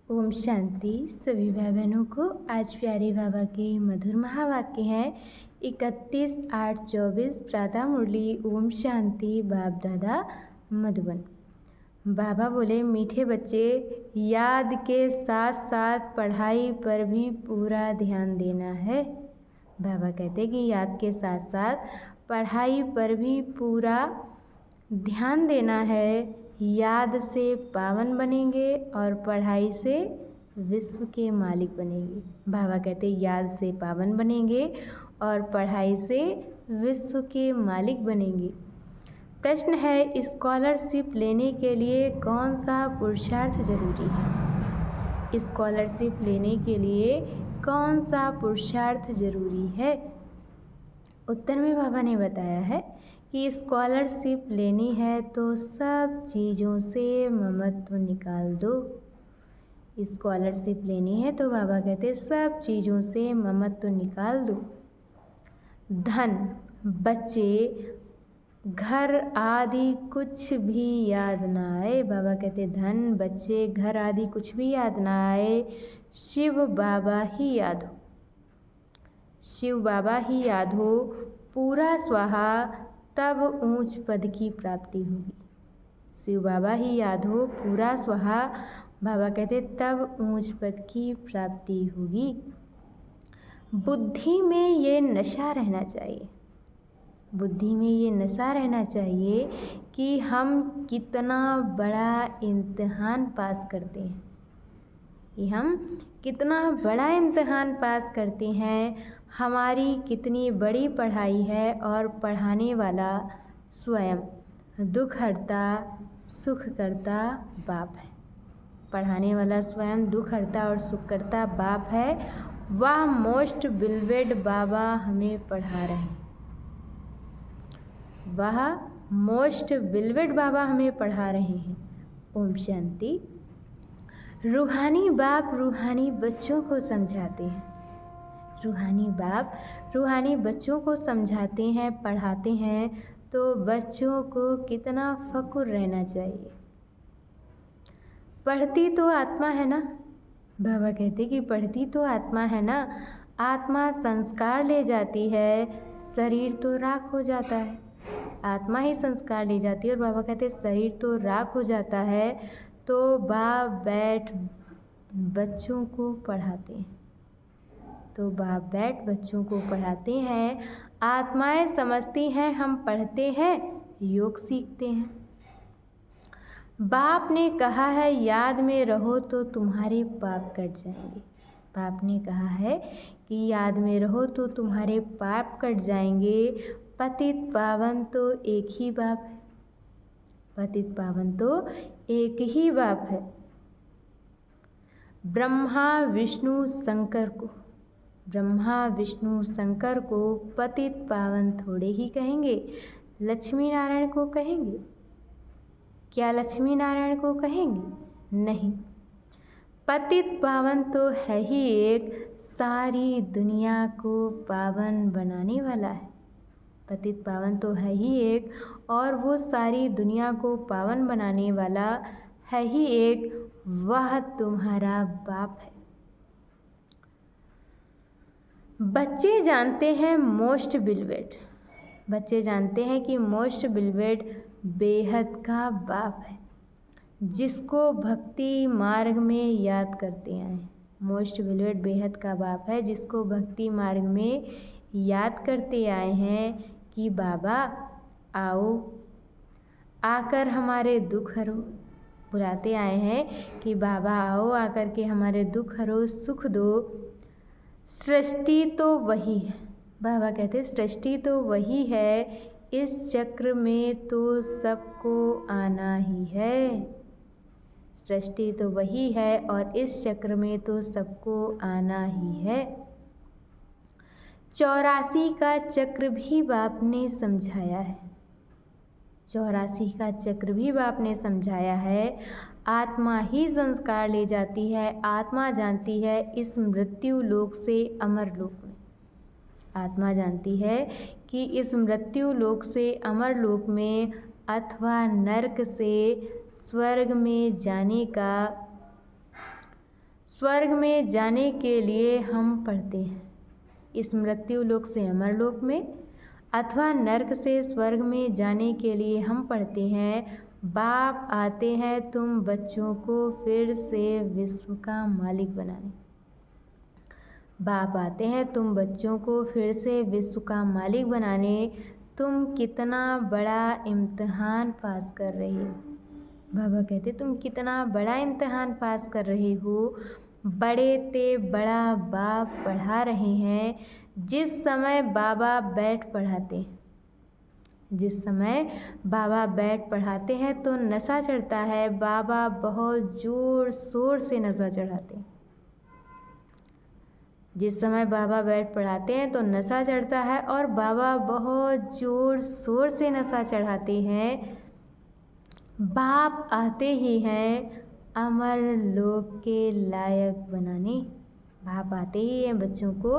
ओम शांति। सभी भाई बहनों को आज प्यारे बाबा के मधुर महावाक्य हैं 31/8/24 प्रातः मुरली। ओम शांति। बाप दादा मधुबन। बाबा बोले, मीठे बच्चे, याद के साथ साथ पढ़ाई पर भी पूरा ध्यान देना है। बाबा कहते कि याद के साथ साथ पढ़ाई पर भी पूरा ध्यान देना है। याद से पावन बनेंगे और पढ़ाई से विश्व के मालिक बनेंगे। बाबा कहते याद से पावन बनेंगे और पढ़ाई से विश्व के मालिक बनेंगे। प्रश्न है, स्कॉलरशिप लेने के लिए कौन सा पुरुषार्थ जरूरी है? स्कॉलरशिप लेने के लिए कौन सा पुरुषार्थ जरूरी है? उत्तर में बाबा ने बताया है कि स्कॉलरशिप लेनी है तो सब चीज़ों से ममत्व निकाल दो। स्कॉलरशिप लेनी है तो बाबा कहते सब चीज़ों से ममत्व निकाल दो। धन, बच्चे, घर आदि कुछ भी याद ना आए। बाबा कहते धन, बच्चे, घर आदि कुछ भी याद ना आए, शिव बाबा ही याद हो। शिव बाबा ही याद हो, पूरा स्वाहा, तब ऊंच पद की प्राप्ति होगी। शिव बाबा ही याद हो, पूरा स्वाहा, बाबा कहते तब ऊंच पद की प्राप्ति होगी। बुद्धि में ये नशा रहना चाहिए। बुद्धि में ये नशा रहना चाहिए कि हम कितना बड़ा इम्तिहान पास करते हैं। कि हम कितना बड़ा इम्तिहान पास करते हैं, हमारी कितनी बड़ी पढ़ाई है और पढ़ाने वाला स्वयं दुख हरता सुख करता बाप है। पढ़ाने वाला स्वयं दुख हरता और सुख करता बाप है। वह मोस्ट बिलवेड बाबा हमें पढ़ा रहे हैं। वह मोस्ट बिलवेड बाबा हमें पढ़ा रहे हैं। ओम शांति। रूहानी बाप रूहानी बच्चों को समझाते हैं। रूहानी बाप रूहानी बच्चों को समझाते हैं, पढ़ाते हैं, तो बच्चों को कितना फक्र रहना चाहिए। पढ़ती तो आत्मा है ना। बाबा कहते कि पढ़ती तो आत्मा है ना। आत्मा संस्कार ले जाती है, शरीर तो राख हो जाता है। आत्मा ही संस्कार ले जाती है और बाबा कहते शरीर तो राख हो जाता है। तो बाप बैठ बच्चों को पढ़ाते हैं। तो बाप बैठ बच्चों को पढ़ाते हैं। आत्माएं समझती हैं, हम पढ़ते हैं, योग सीखते हैं। बाप ने कहा है याद में रहो तो तुम्हारे पाप कट जाएंगे। बाप ने कहा है कि याद में रहो तो तुम्हारे पाप कट जाएंगे। पतित पावन तो एक ही बाप है। पतित पावन तो एक ही बाप है। ब्रह्मा विष्णु शंकर को पतित पावन थोड़े ही कहेंगे, लक्ष्मी नारायण को कहेंगे। क्या लक्ष्मी नारायण को कहेंगे? नहीं। पतित पावन तो है ही एक, सारी दुनिया को पावन बनाने वाला है। पतित पावन तो है ही एक और वो सारी दुनिया को पावन बनाने वाला है ही एक, वह तुम्हारा बाप है। बच्चे जानते हैं मोस्ट बिलवेड। बच्चे जानते हैं कि मोस्ट बिलवेड बेहद का बाप है, जिसको भक्ति मार्ग में याद करते आए। मोस्ट बिलवेड बेहद का बाप है, जिसको भक्ति मार्ग में याद करते आए हैं कि बाबा आओ, आकर हमारे दुख हरो। बुलाते आए हैं कि बाबा आओ, आकर के हमारे दुख हरो, सुख दो। सृष्टि तो वही है। बाबा कहते सृष्टि तो वही है, इस चक्र में तो सबको आना ही है। सृष्टि तो वही है और इस चक्र में तो सबको आना ही है। 84 का चक्र भी बाप ने समझाया है। 84 का चक्र भी बाप ने समझाया है। आत्मा ही संस्कार ले जाती है। आत्मा जानती है इस मृत्यु लोक से अमर लोक में। आत्मा जानती है कि इस मृत्यु लोक से अमर लोक में अथवा नरक से स्वर्ग में जाने का स्वर्ग में जाने के लिए हम पढ़ते हैं, इस मृत्यु लोक से अमर लोक में, अथवा नरक से स्वर्ग में जाने के लिए हम पढ़ते हैं, बाप आते हैं तुम बच्चों को फिर से विश्व का मालिक बनाने। बाप आते हैं तुम बच्चों को फिर से विश्व का मालिक बनाने। तुम कितना बड़ा इम्तिहान पास कर रहे हो। बाबा कहते तुम कितना बड़ा इम्तिहान पास कर रहे हो। बड़े ते बड़ा बाप पढ़ा रहे हैं। जिस समय बाबा बैठ पढ़ाते हैं तो नशा चढ़ता है। बाबा बहुत ज़ोर शोर से नशा चढ़ाते हैं। जिस समय बाबा बैठ पढ़ाते हैं तो नशा चढ़ता है और बाबा बहुत ज़ोर शोर से नशा चढ़ाते हैं। बाप आते ही हैं अमर लोक के लायक बनाने। बाप आते ही हैं बच्चों को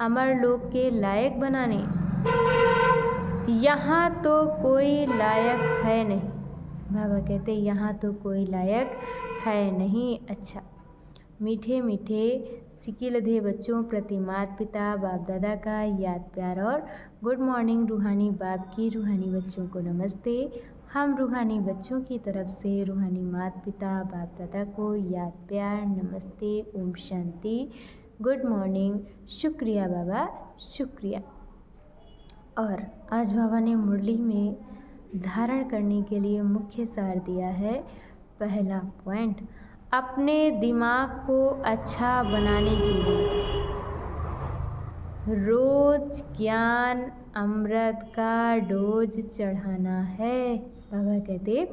अमर लोक के लायक बनाने। यहाँ तो कोई लायक है नहीं। बाबा कहते यहाँ तो कोई लायक है नहीं। अच्छा, मीठे मीठे सिकिलधे बच्चों प्रति माता पिता बाप दादा का याद प्यार और गुड मॉर्निंग। रूहानी बाप की रूहानी बच्चों को नमस्ते। हम रूहानी बच्चों की तरफ से रूहानी माता पिता बाप दादा को याद प्यार नमस्ते, ओम शांति, गुड मॉर्निंग, शुक्रिया बाबा, शुक्रिया। और आज बाबा ने मुरली में धारण करने के लिए मुख्य सार दिया है। पहला पॉइंट, अपने दिमाग को अच्छा बनाने के लिए रोज ज्ञान अमृत का डोज चढ़ाना है। बाबा कहते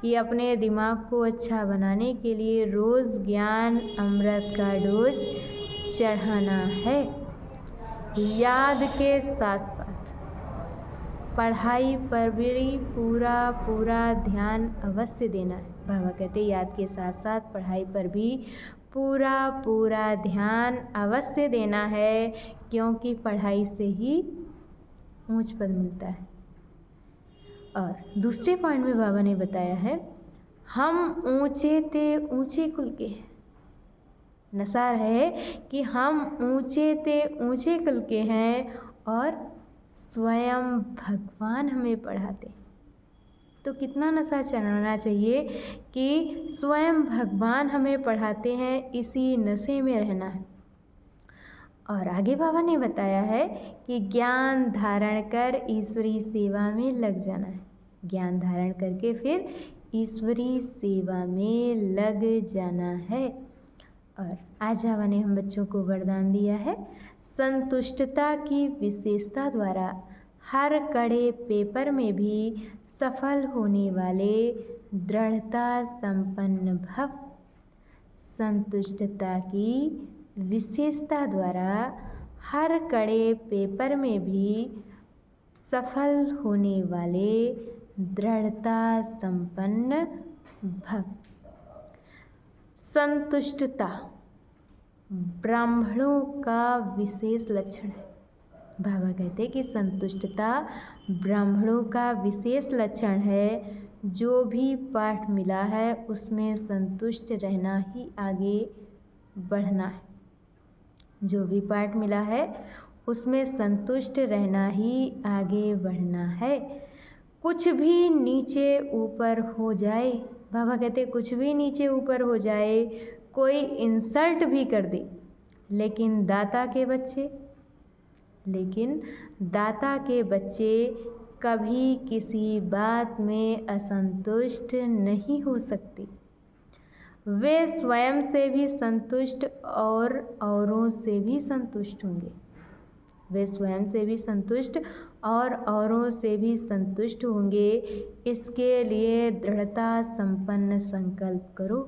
कि अपने दिमाग को अच्छा बनाने के लिए रोज़ ज्ञान अमृत का डोज चढ़ाना है। याद के साथ साथ पढ़ाई पर भी पूरा ध्यान अवश्य देना है। बाबा कहते याद के साथ साथ पढ़ाई पर भी पूरा ध्यान अवश्य देना है, क्योंकि पढ़ाई से ही ऊंच पद मिलता है। और दूसरे पॉइंट में बाबा ने बताया है, हम ऊंचे ते ऊंचे कुल के हैं। नसार है कि हम ऊंचे ते ऊंचे कुल के हैं और स्वयं भगवान हमें पढ़ाते। तो कितना नशा चढ़ाना चाहिए कि स्वयं भगवान हमें पढ़ाते हैं, इसी नशे में रहना है। और आगे बाबा ने बताया है कि ज्ञान धारण कर ईश्वरी सेवा में लग जाना है। ज्ञान धारण करके फिर ईश्वरी सेवा में लग जाना है। और आज बाबा ने हम बच्चों को वरदान दिया है, संतुष्टता की विशेषता द्वारा हर कड़े पेपर में भी सफल होने वाले दृढ़ता संपन्न भव। संतुष्टता की विशेषता द्वारा हर कड़े पेपर में भी सफल होने वाले दृढ़ता संपन्न भव। संतुष्टता ब्राह्मणों का विशेष लक्षण है। बाबा कहते हैं कि संतुष्टता ब्राह्मणों का विशेष लक्षण है। जो भी पाठ मिला है उसमें संतुष्ट रहना ही आगे बढ़ना है। जो भी पाठ मिला है उसमें संतुष्ट रहना ही आगे बढ़ना है। कुछ भी नीचे ऊपर हो जाए, बाबा कहते कुछ भी नीचे ऊपर हो जाए, कोई इंसल्ट भी कर दे, लेकिन दाता के बच्चे कभी किसी बात में असंतुष्ट नहीं हो सकते। वे स्वयं से भी संतुष्ट और औरों से भी संतुष्ट होंगे। वे स्वयं से भी संतुष्ट और औरों से भी संतुष्ट होंगे। इसके लिए दृढ़ता संपन्न संकल्प करो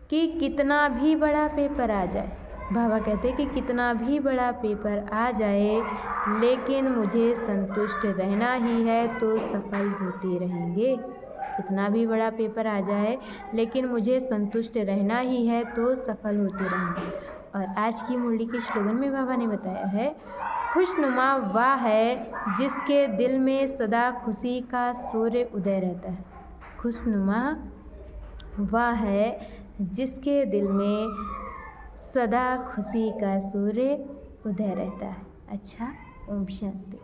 कि कितना भी बड़ा पेपर आ जाए। बाबा कहते कि कितना भी बड़ा पेपर आ जाए, लेकिन मुझे संतुष्ट रहना ही है तो सफल होते रहेंगे। कितना भी बड़ा पेपर आ जाए, लेकिन मुझे संतुष्ट रहना ही है तो सफल होते रहेंगे। और आज की मुरली के स्लोगन में बाबा ने बताया है, खुशनुमा वह है जिसके दिल में सदा खुशी का सूर्य उदय रहता है। खुशनुमा वह है जिसके दिल में सदा खुशी का सूर्य उदय रहता है। अच्छा, ओम शांति।